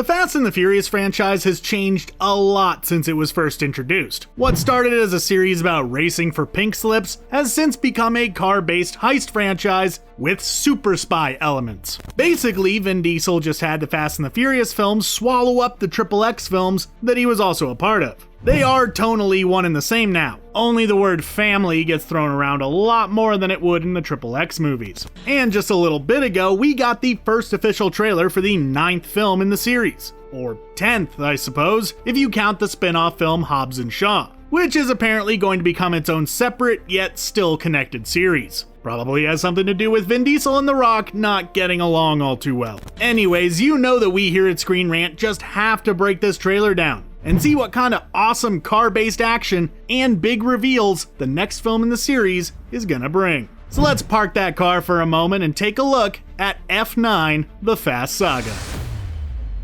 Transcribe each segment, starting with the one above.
The Fast and the Furious franchise has changed a lot since it was first introduced. What started as a series about racing for pink slips has since become a car-based heist franchise with super spy elements. Basically, Vin Diesel just had the Fast and the Furious films swallow up the XXX films that he was also a part of. They are tonally one and the same now, only the word family gets thrown around a lot more than it would in the XXX movies. And just a little bit ago, we got the first official trailer for the 9th film in the series. Or 10th, I suppose, if you count the spin-off film Hobbes Show, which is apparently going to become its own separate yet still connected series. Probably has something to do with Vin Diesel and The Rock not getting along all too well. Anyways, you know that we here at Screen Rant just have to break this trailer down and see what kind of awesome car-based action and big reveals the next film in the series is gonna bring. So let's park that car for a moment and take a look at F9, The Fast Saga.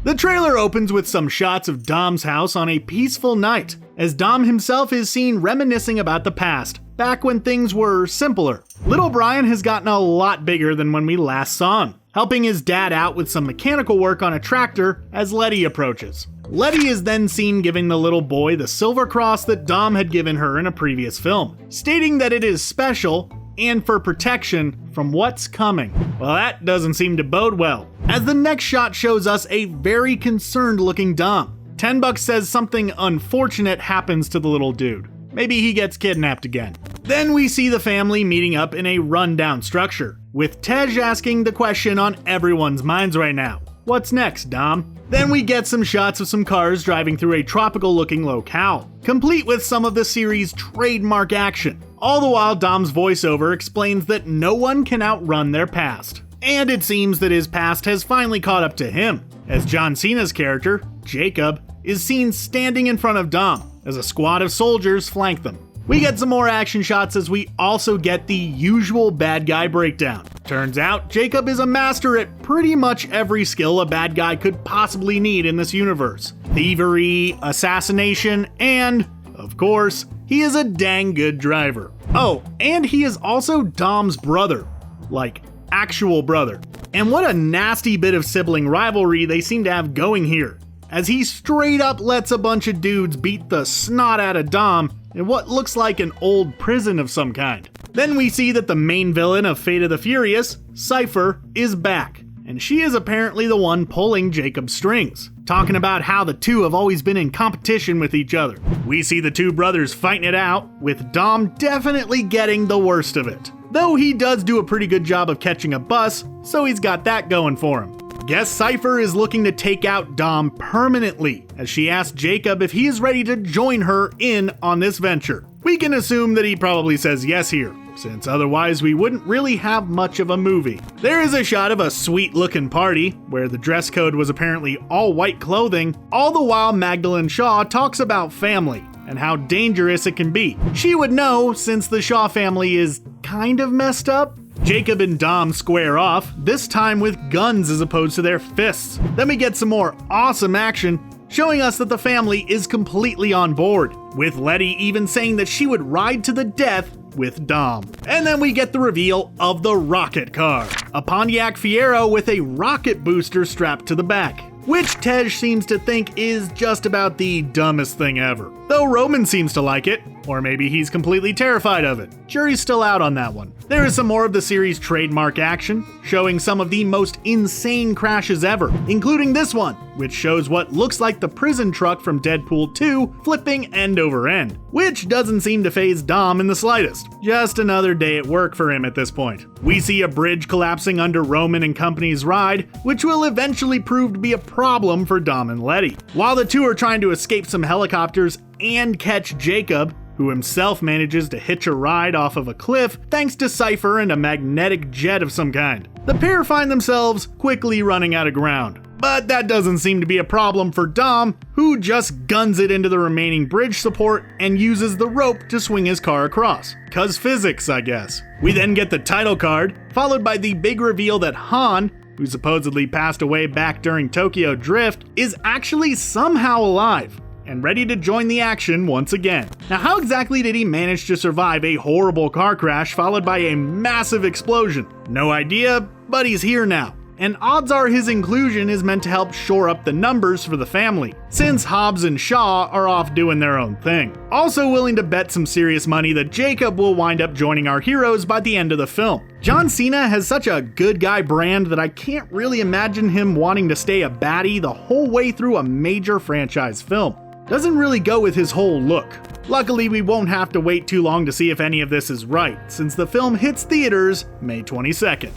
The trailer opens with some shots of Dom's house on a peaceful night, as Dom himself is seen reminiscing about the past, back when things were simpler. Little Brian has gotten a lot bigger than when we last saw him, helping his dad out with some mechanical work on a tractor as Letty approaches. Letty is then seen giving the little boy the silver cross that Dom had given her in a previous film, stating that it is special and for protection from what's coming. Well, that doesn't seem to bode well, as the next shot shows us a very concerned looking Dom. 10 Bucks says something unfortunate happens to the little dude. Maybe he gets kidnapped again. Then we see the family meeting up in a rundown structure, with Tej asking the question on everyone's minds right now. What's next, Dom? Then we get some shots of some cars driving through a tropical looking locale, complete with some of the series' trademark action. All the while, Dom's voiceover explains that no one can outrun their past. And it seems that his past has finally caught up to him, as John Cena's character, Jacob, is seen standing in front of Dom, as a squad of soldiers flank them. We get some more action shots as we also get the usual bad guy breakdown. Turns out, Jacob is a master at pretty much every skill a bad guy could possibly need in this universe. Thievery, assassination, and, of course, he is a dang good driver. Oh, and he is also Dom's brother. Like, actual brother. And what a nasty bit of sibling rivalry they seem to have going here, as he straight up lets a bunch of dudes beat the snot out of Dom in what looks like an old prison of some kind. Then we see that the main villain of Fate of the Furious, Cypher, is back, and she is apparently the one pulling Jacob's strings, talking about how the two have always been in competition with each other. We see the two brothers fighting it out, with Dom definitely getting the worst of it. Though he does do a pretty good job of catching a bus, so he's got that going for him. Guess Cypher is looking to take out Dom permanently, as she asks Jacob if he is ready to join her in on this venture. We can assume that he probably says yes here, since otherwise we wouldn't really have much of a movie. There is a shot of a sweet looking party, where the dress code was apparently all white clothing, all the while Magdalene Shaw talks about family and how dangerous it can be. She would know, since the Shaw family is kind of messed up. Jacob and Dom square off, this time with guns as opposed to their fists. Then we get some more awesome action, showing us that the family is completely on board, with Letty even saying that she would ride to the death with Dom. And then we get the reveal of the rocket car, a Pontiac Fiero with a rocket booster strapped to the back, which Tej seems to think is just about the dumbest thing ever. Though Roman seems to like it, or maybe he's completely terrified of it. Jury's still out on that one. There is some more of the series' trademark action, showing some of the most insane crashes ever, including this one, which shows what looks like the prison truck from Deadpool 2 flipping end over end, which doesn't seem to faze Dom in the slightest. Just another day at work for him at this point. We see a bridge collapsing under Roman and company's ride, which will eventually prove to be a problem for Dom and Letty. While the two are trying to escape some helicopters and catch Jacob, who himself manages to hitch a ride off of a cliff thanks to Cypher and a magnetic jet of some kind. The pair find themselves quickly running out of ground. But that doesn't seem to be a problem for Dom, who just guns it into the remaining bridge support and uses the rope to swing his car across. 'Cause physics, I guess. We then get the title card, followed by the big reveal that Han, who supposedly passed away back during Tokyo Drift, is actually somehow alive and ready to join the action once again. Now, how exactly did he manage to survive a horrible car crash followed by a massive explosion? No idea, but he's here now. and odds are his inclusion is meant to help shore up the numbers for the family, since Hobbes and Shaw are off doing their own thing. Also willing to bet some serious money that Jacob will wind up joining our heroes by the end of the film. John Cena has such a good guy brand that I can't really imagine him wanting to stay a baddie the whole way through a major franchise film. Doesn't really go with his whole look. Luckily, we won't have to wait too long to see if any of this is right, since the film hits theaters May 22nd.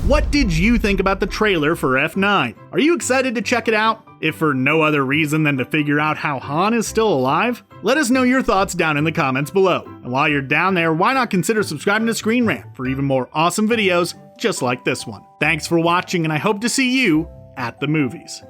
What did you think about the trailer for F9? Are you excited to check it out? If for no other reason than to figure out how Han is still alive? Let us know your thoughts down in the comments below. And while you're down there, why not consider subscribing to Screen Rant for even more awesome videos just like this one. Thanks for watching, and I hope to see you at the movies.